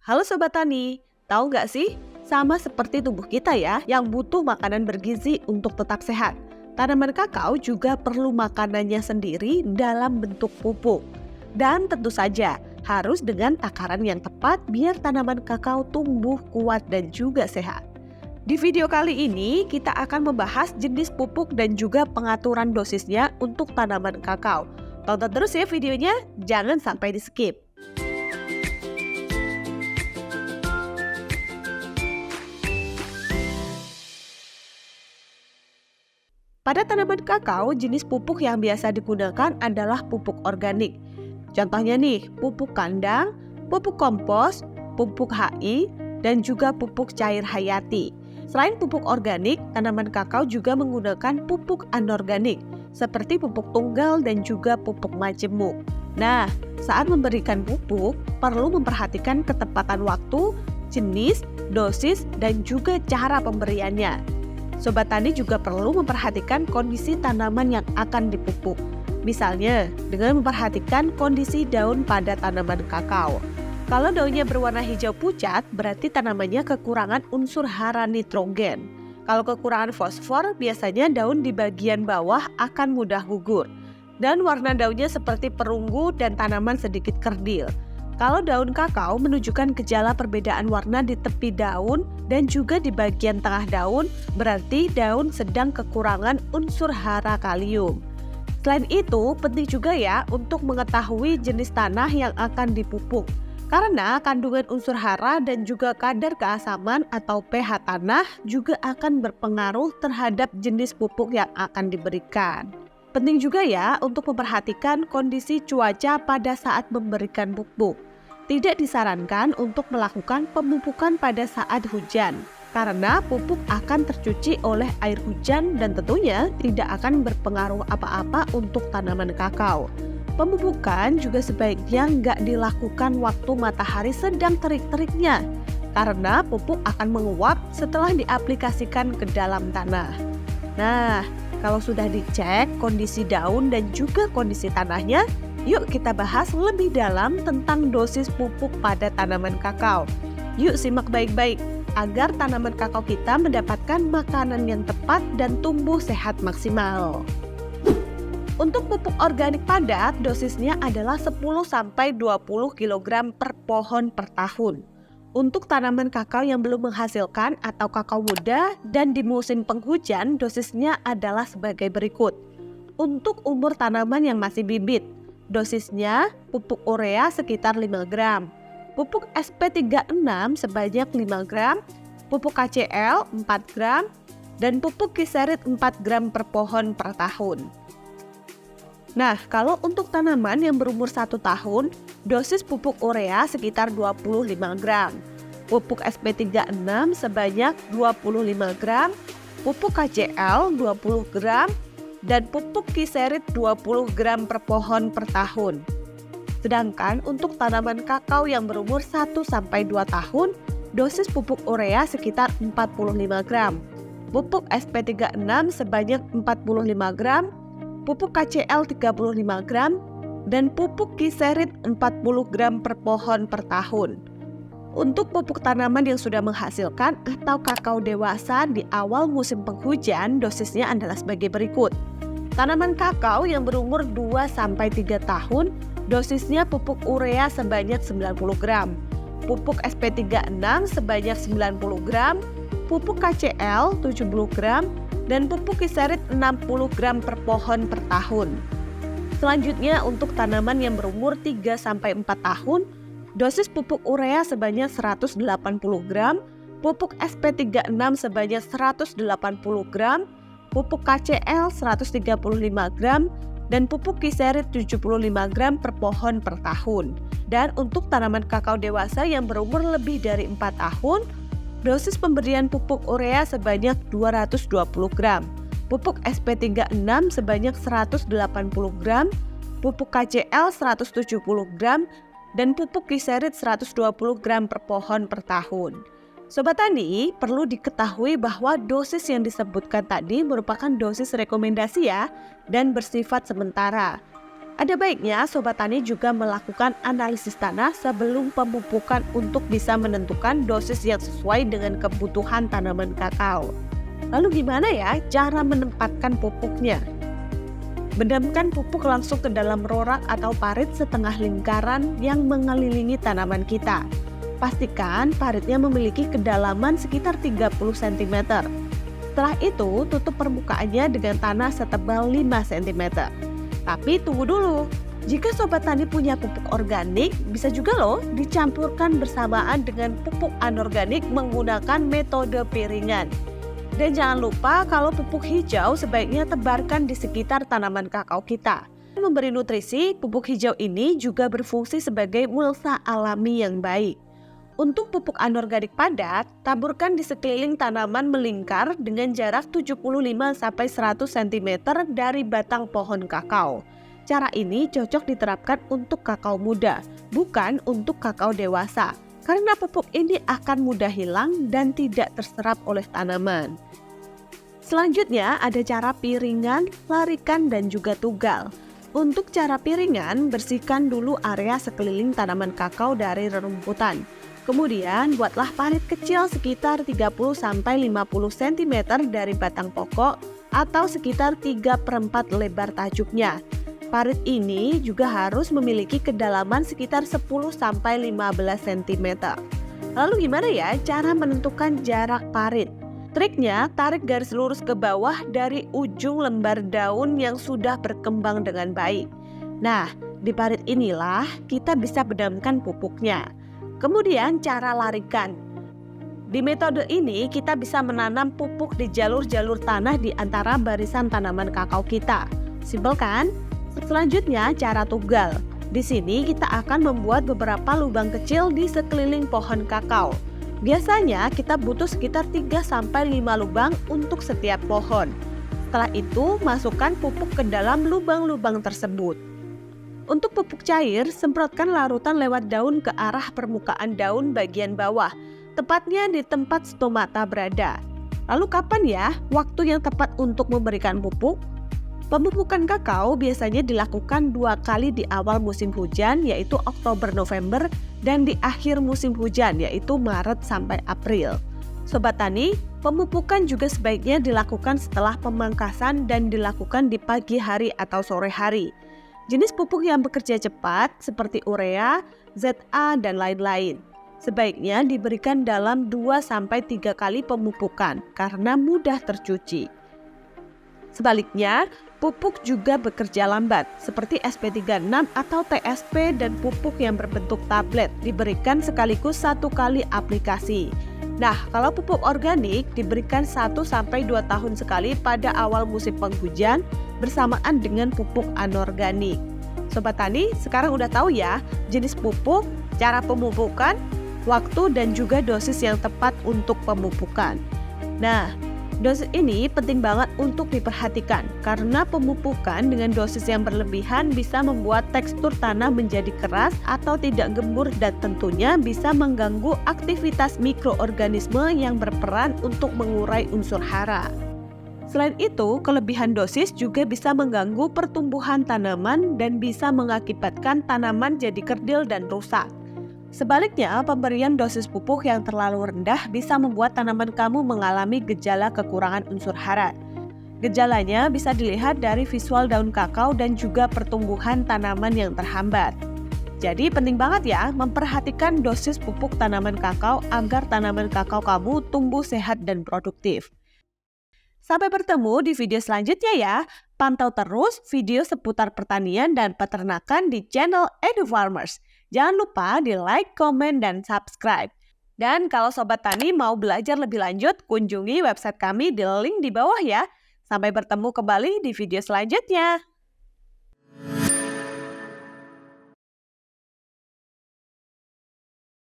Halo Sobat Tani, tahu nggak sih? Sama seperti tubuh kita ya, yang butuh makanan bergizi untuk tetap sehat. Tanaman kakao juga perlu makanannya sendiri dalam bentuk pupuk. Dan tentu saja, harus dengan takaran yang tepat biar tanaman kakao tumbuh kuat dan juga sehat. Di video kali ini, kita akan membahas jenis pupuk dan juga pengaturan dosisnya untuk tanaman kakao. Tonton terus ya videonya, jangan sampai di-skip. Pada tanaman kakao, jenis pupuk yang biasa digunakan adalah pupuk organik. Contohnya nih, pupuk kandang, pupuk kompos, pupuk HI, dan juga pupuk cair hayati. Selain pupuk organik, tanaman kakao juga menggunakan pupuk anorganik, seperti pupuk tunggal dan juga pupuk majemuk. Nah, saat memberikan pupuk, perlu memperhatikan ketepatan waktu, jenis, dosis, dan juga cara pemberiannya. Sobat Tani juga perlu memperhatikan kondisi tanaman yang akan dipupuk. Misalnya, dengan memperhatikan kondisi daun pada tanaman kakao. Kalau daunnya berwarna hijau pucat, berarti tanamannya kekurangan unsur hara nitrogen. Kalau kekurangan fosfor, biasanya daun di bagian bawah akan mudah gugur. Dan warna daunnya seperti perunggu dan tanaman sedikit kerdil. Kalau daun kakao menunjukkan gejala perbedaan warna di tepi daun dan juga di bagian tengah daun, berarti daun sedang kekurangan unsur hara kalium. Selain itu, penting juga ya untuk mengetahui jenis tanah yang akan dipupuk. Karena kandungan unsur hara dan juga kadar keasaman atau pH tanah juga akan berpengaruh terhadap jenis pupuk yang akan diberikan. Penting juga ya untuk memperhatikan kondisi cuaca pada saat memberikan pupuk. Tidak disarankan untuk melakukan pemupukan pada saat hujan, karena pupuk akan tercuci oleh air hujan dan tentunya tidak akan berpengaruh apa-apa untuk tanaman kakao. Pemupukan juga sebaiknya nggak dilakukan waktu matahari sedang terik-teriknya, karena pupuk akan menguap setelah diaplikasikan ke dalam tanah. Nah, kalau sudah dicek kondisi daun dan juga kondisi tanahnya, yuk kita bahas lebih dalam tentang dosis pupuk pada tanaman kakao. Yuk simak baik-baik agar tanaman kakao kita mendapatkan makanan yang tepat dan tumbuh sehat maksimal. Untuk pupuk organik padat, dosisnya adalah 10-20 kg per pohon per tahun. Untuk tanaman kakao yang belum menghasilkan atau kakao muda dan di musim penghujan, dosisnya adalah sebagai berikut. Untuk umur tanaman yang masih bibit, dosisnya pupuk urea sekitar 5 gram, pupuk SP36 sebanyak 5 gram, pupuk KCl 4 gram, dan pupuk kiserit 4 gram per pohon per tahun. Nah, kalau untuk tanaman yang berumur 1 tahun, dosis pupuk urea sekitar 25 gram, pupuk SP36 sebanyak 25 gram, pupuk KCl 20 gram, dan pupuk kiserit 20 gram per pohon per tahun. Sedangkan untuk tanaman kakao yang berumur 1-2 tahun, dosis pupuk urea sekitar 45 gram, pupuk SP36 sebanyak 45 gram, pupuk KCl 35 gram, dan pupuk kiserit 40 gram per pohon per tahun. Untuk pupuk tanaman yang sudah menghasilkan atau kakao dewasa di awal musim penghujan, dosisnya adalah sebagai berikut. Tanaman kakao yang berumur 2-3 tahun, dosisnya pupuk urea sebanyak 90 gram, pupuk SP36 sebanyak 90 gram, pupuk KCl 70 gram, dan pupuk kiserit 60 gram per pohon per tahun. Selanjutnya untuk tanaman yang berumur 3-4 tahun, dosis pupuk urea sebanyak 180 gram, pupuk SP36 sebanyak 180 gram, pupuk KCl 135 gram, dan pupuk kiserit 75 gram per pohon per tahun. Dan untuk tanaman kakao dewasa yang berumur lebih dari 4 tahun, dosis pemberian pupuk urea sebanyak 220 gram, pupuk SP36 sebanyak 180 gram, pupuk KCl 170 gram, dan pupuk kiserit 120 gram per pohon per tahun. Sobat Tani, perlu diketahui bahwa dosis yang disebutkan tadi merupakan dosis rekomendasi ya, dan bersifat sementara. Ada baiknya Sobat Tani juga melakukan analisis tanah sebelum pemupukan untuk bisa menentukan dosis yang sesuai dengan kebutuhan tanaman kakao. Lalu gimana ya cara menempatkan pupuknya? Benamkan pupuk langsung ke dalam rorak atau parit setengah lingkaran yang mengelilingi tanaman kita. Pastikan paritnya memiliki kedalaman sekitar 30 cm. Setelah itu, tutup permukaannya dengan tanah setebal 5 cm. Tapi tunggu dulu, jika Sobat Tani punya pupuk organik, bisa juga loh dicampurkan bersamaan dengan pupuk anorganik menggunakan metode piringan. Dan jangan lupa kalau pupuk hijau sebaiknya tebarkan di sekitar tanaman kakao kita. Memberi nutrisi, pupuk hijau ini juga berfungsi sebagai mulsa alami yang baik. Untuk pupuk anorganik padat, taburkan di sekeliling tanaman melingkar dengan jarak 75-100 cm dari batang pohon kakao. Cara ini cocok diterapkan untuk kakao muda, bukan untuk kakao dewasa, karena pupuk ini akan mudah hilang dan tidak terserap oleh tanaman. Selanjutnya ada cara piringan, larikan, dan juga tugal. Untuk cara piringan, bersihkan dulu area sekeliling tanaman kakao dari rerumputan. Kemudian buatlah parit kecil sekitar 30-50 cm dari batang pokok atau sekitar 3/4 lebar tajuknya. Parit ini juga harus memiliki kedalaman sekitar 10-15 cm. Lalu gimana ya cara menentukan jarak parit? Triknya, tarik garis lurus ke bawah dari ujung lembar daun yang sudah berkembang dengan baik. Nah, di parit inilah kita bisa benamkan pupuknya. Kemudian cara larikan. Di metode ini kita bisa menanam pupuk di jalur-jalur tanah di antara barisan tanaman kakao kita. Simpel kan? Selanjutnya cara tugal. Di sini kita akan membuat beberapa lubang kecil di sekeliling pohon kakao. Biasanya kita butuh sekitar 3-5 lubang untuk setiap pohon. Setelah itu masukkan pupuk ke dalam lubang-lubang tersebut. Untuk pupuk cair, semprotkan larutan lewat daun ke arah permukaan daun bagian bawah, tepatnya di tempat stomata berada. Lalu kapan ya waktu yang tepat untuk memberikan pupuk? Pemupukan kakao biasanya dilakukan 2 kali di awal musim hujan, yaitu Oktober-November, dan di akhir musim hujan, yaitu Maret sampai April. Sobat Tani, pemupukan juga sebaiknya dilakukan setelah pemangkasan dan dilakukan di pagi hari atau sore hari. Jenis pupuk yang bekerja cepat seperti urea, ZA, dan lain-lain sebaiknya diberikan dalam 2-3 kali pemupukan karena mudah tercuci. Sebaliknya, pupuk juga bekerja lambat seperti SP36 atau TSP dan pupuk yang berbentuk tablet diberikan sekaligus 1 kali aplikasi. Nah, kalau pupuk organik diberikan 1-2 tahun sekali pada awal musim penghujan bersamaan dengan pupuk anorganik. Sobat Tani, sekarang udah tahu ya jenis pupuk, cara pemupukan, waktu dan juga dosis yang tepat untuk pemupukan. Nah, dosis ini penting banget untuk diperhatikan karena pemupukan dengan dosis yang berlebihan bisa membuat tekstur tanah menjadi keras atau tidak gembur dan tentunya bisa mengganggu aktivitas mikroorganisme yang berperan untuk mengurai unsur hara. Selain itu, kelebihan dosis juga bisa mengganggu pertumbuhan tanaman dan bisa mengakibatkan tanaman jadi kerdil dan rusak. Sebaliknya, pemberian dosis pupuk yang terlalu rendah bisa membuat tanaman kamu mengalami gejala kekurangan unsur hara. Gejalanya bisa dilihat dari visual daun kakao dan juga pertumbuhan tanaman yang terhambat. Jadi penting banget ya memperhatikan dosis pupuk tanaman kakao agar tanaman kakao kamu tumbuh sehat dan produktif. Sampai bertemu di video selanjutnya ya. Pantau terus video seputar pertanian dan peternakan di channel EduFarmers. Jangan lupa di like, komen, dan subscribe. Dan kalau Sobat Tani mau belajar lebih lanjut, kunjungi website kami di link di bawah ya. Sampai bertemu kembali di video selanjutnya.